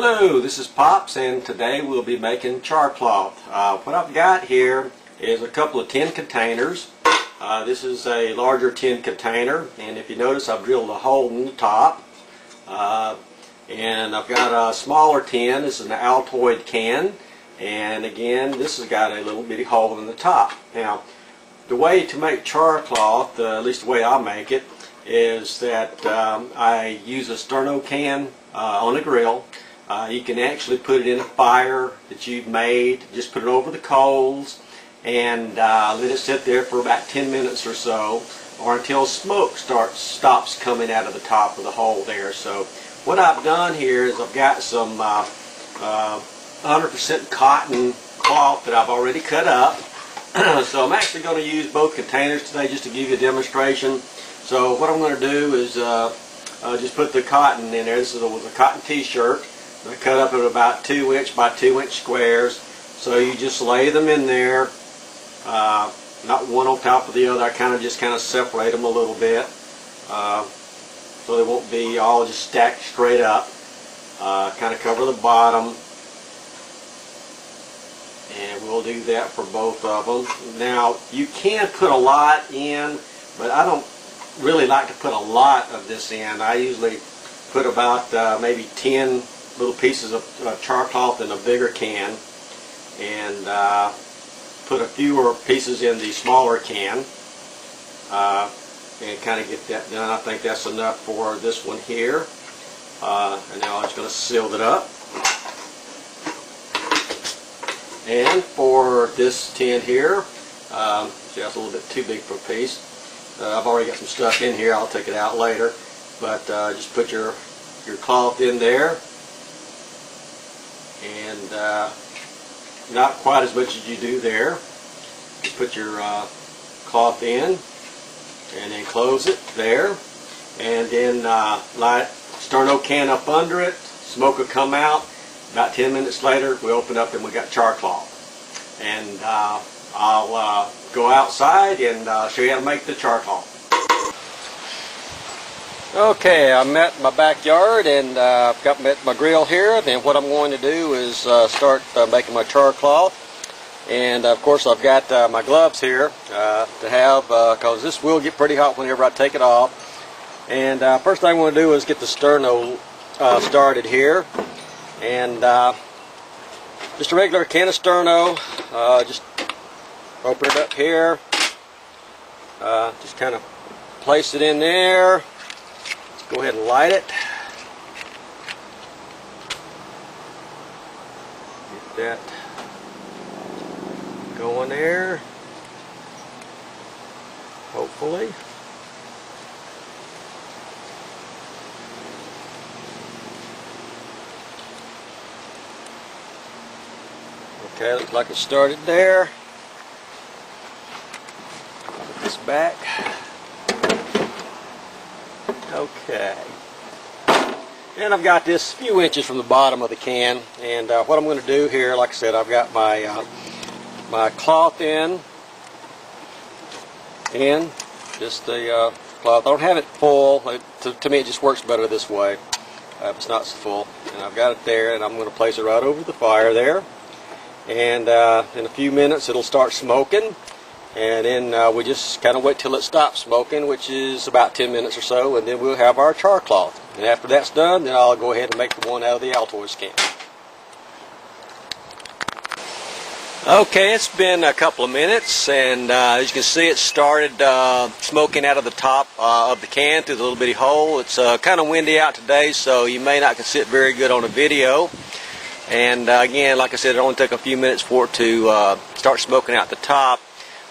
Hello, this is Pops, and today we'll be making char-cloth. What I've got here is a couple of tin containers. This is a larger tin container, and if you notice, I've drilled a hole in the top. And I've got a smaller tin. This is an Altoid can, and again, this has got a little bitty hole in the top. Now, the way to make char-cloth, at least the way I make it, is that I use a sterno can on a grill. You can actually put it in a fire that you've made, just put it over the coals and let it sit there for about 10 minutes or so, or until smoke stops coming out of the top of the hole there. So what I've done here is I've got some 100% cotton cloth that I've already cut up. So I'm actually going to use both containers today just to give you a demonstration. So what I'm going to do is just put the cotton in there. This was a cotton t-shirt. I cut up at about 2" by 2" squares. So you just lay them in there, not one on top of the other. I just kind of separate them a little bit, so they won't be all just stacked straight up. Kind of cover the bottom, and we'll do that for both of them. Now you can put a lot in, but I don't really like to put a lot of this in. I usually put about maybe 10 little pieces of char-cloth in a bigger can, and put a fewer pieces in the smaller can, and kind of get that done. I think that's enough for this one here. And now I'm just going to seal it up. And for this tin here, see, that's a little bit too big for a piece. I've already got some stuff in here. I'll take it out later. But just put your cloth in there, and not quite as much as you do there. Just put your cloth in, and then close it there, and then light sterno can up under it. Smoke will come out. About 10 minutes later, we open up and we got char-cloth. And I'll go outside and show you how to make the char-cloth. Okay, I'm at my backyard, and I've got my grill here. Then what I'm going to do is start making my char-cloth. And of course I've got my gloves here to have, because this will get pretty hot whenever I take it off. And first thing I'm going to do is get the sterno started here. And just a regular can of sterno, just open it up here, just kind of place it in there. Let's go ahead and light it. Get that going there, hopefully. Okay, looks like it started there. Put this back. Okay. And I've got this a few inches from the bottom of the can. And what I'm going to do here, like I said, I've got my my cloth in, and just the cloth. I don't have it full. To me, it just works better this way. If it's not so full. And I've got it there, and I'm going to place it right over the fire there. And in a few minutes it'll start smoking, and then we just kind of wait till it stops smoking, which is about 10 minutes or so, and then we'll have our char-cloth. And after that's done, then I'll go ahead and make the one out of the Altoid can. Okay, it's been a couple of minutes, and as you can see, it started smoking out of the top of the can through the little bitty hole. It's kind of windy out today, so you may not can see it very good on a video. And again, like I said, it only took a few minutes for it to start smoking out the top.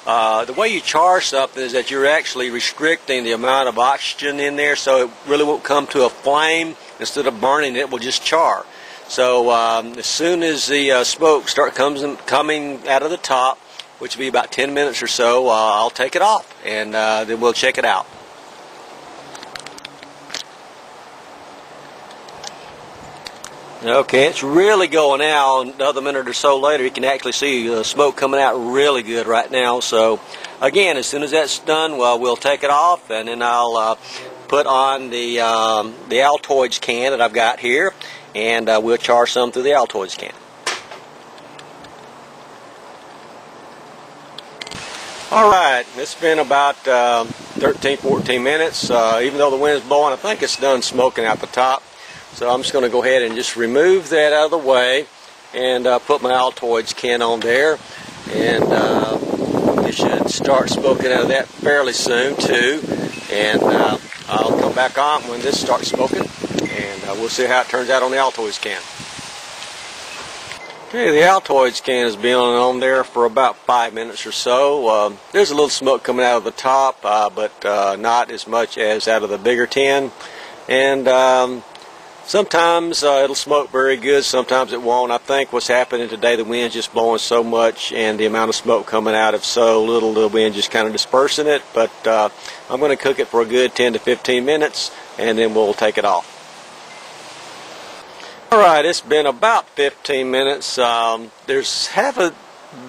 The way you char something is that you're actually restricting the amount of oxygen in there, so it really won't come to a flame. Instead of burning, it will just char. So as soon as the smoke starts coming out of the top, which will be about 10 minutes or so, I'll take it off, and then we'll check it out. Okay, it's really going out. Another minute or so later, you can actually see the smoke coming out really good right now. So, again, as soon as that's done, well, we'll take it off, and then I'll put on the Altoids can that I've got here, and we'll char some through the Altoids can. Alright, it's been about 13-14 minutes. Even though the wind's blowing, I think it's done smoking out the top. So I'm just going to go ahead and just remove that out of the way and put my Altoids can on there. And it should start smoking out of that fairly soon too. And I'll come back on when this starts smoking, and we'll see how it turns out on the Altoids can. Okay, the Altoids can has been on there for about 5 minutes or so. There's a little smoke coming out of the top, but not as much as out of the bigger tin. And sometimes it'll smoke very good, sometimes it won't. I think what's happening today, the wind's just blowing so much, and the amount of smoke coming out of so little, the wind just kind of dispersing it. But I'm going to cook it for a good 10 to 15 minutes, and then we'll take it off. Alright, it's been about 15 minutes. There's haven't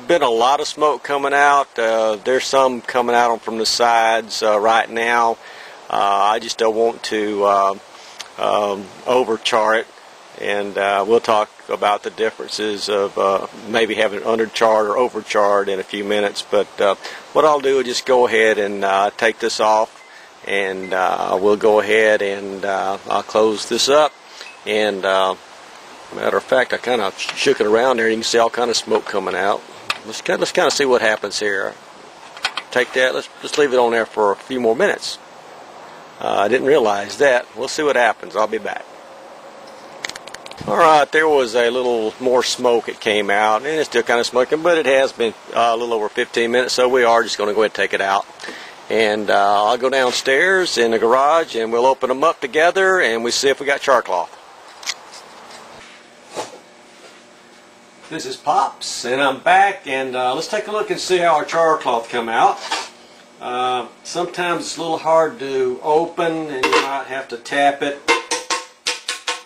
been a lot of smoke coming out. There's some coming out from the sides right now. I just don't want to overchar it, and we'll talk about the differences of maybe having it undercharred or overcharred in a few minutes. But what I'll do is just go ahead and take this off, and we'll go ahead and I'll close this up. And matter of fact, I kind of shook it around there. You can see all kind of smoke coming out. Let's kind of see what happens here. Take that. Let's just leave it on there for a few more minutes. I didn't realize that. We'll see what happens. I'll be back. Alright, there was a little more smoke that came out, and it's still kind of smoking, but it has been a little over 15 minutes, so we are just going to go ahead and take it out. And I'll go downstairs in the garage, and we'll open them up together, and we see if we got char-cloth. This is Pops, and I'm back, and let's take a look and see how our char-cloth come out. Sometimes it's a little hard to open, and you might have to tap it. Put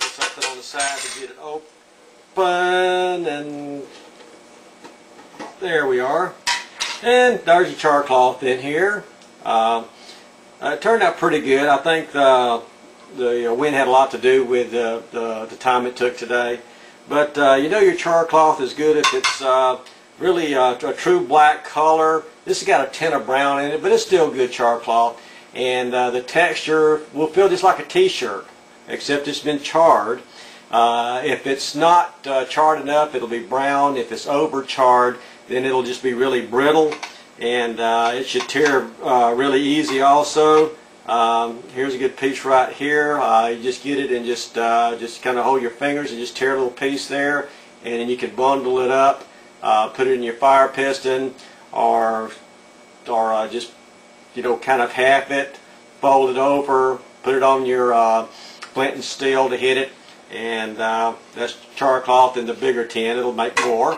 something on the side to get it open, and there we are. And there's your char-cloth in here. It turned out pretty good. I think the wind had a lot to do with the time it took today. But you know your char-cloth is good if it's really a true black color. This has got a tint of brown in it, but it's still good char-cloth. And the texture will feel just like a t-shirt, except it's been charred. If it's not charred enough, it'll be brown. If it's over-charred, then it'll just be really brittle. And it should tear really easy also. Here's a good piece right here. You just get it and just kind of hold your fingers and just tear a little piece there, and then you can bundle it up, put it in your fire piston, or just kind of half it, fold it over, put it on your flint and steel to hit it, and that's char-cloth in the bigger tin. It'll make more.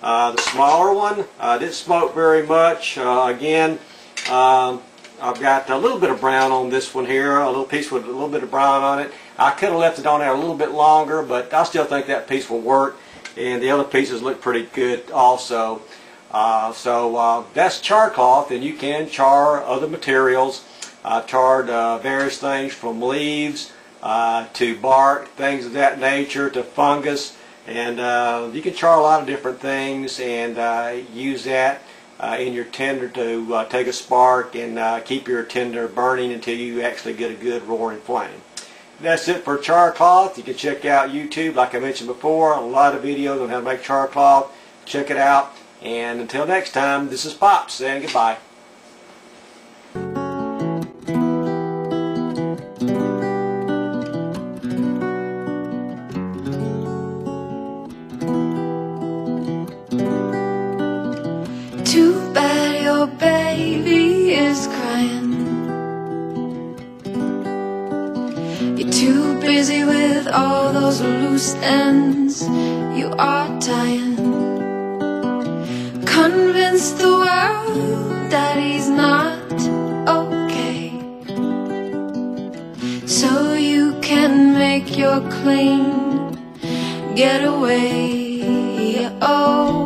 The smaller one didn't smoke very much. Again, I've got a little bit of brown on this one here, a little piece with a little bit of brown on it. I could have left it on there a little bit longer, but I still think that piece will work, and the other pieces look pretty good also. So that's char-cloth, and you can char other materials. I've charred various things from leaves to bark, things of that nature, to fungus, and you can char a lot of different things and use that in your tinder to take a spark and keep your tinder burning until you actually get a good roaring flame. That's it for char-cloth. You can check out YouTube, like I mentioned before, a lot of videos on how to make char-cloth. Check it out. And until next time, this is Pops saying goodbye. Too bad your baby is crying. You're too busy with all those loose ends you are tying. Convince the world that he's not okay, so you can make your clean getaway. Oh.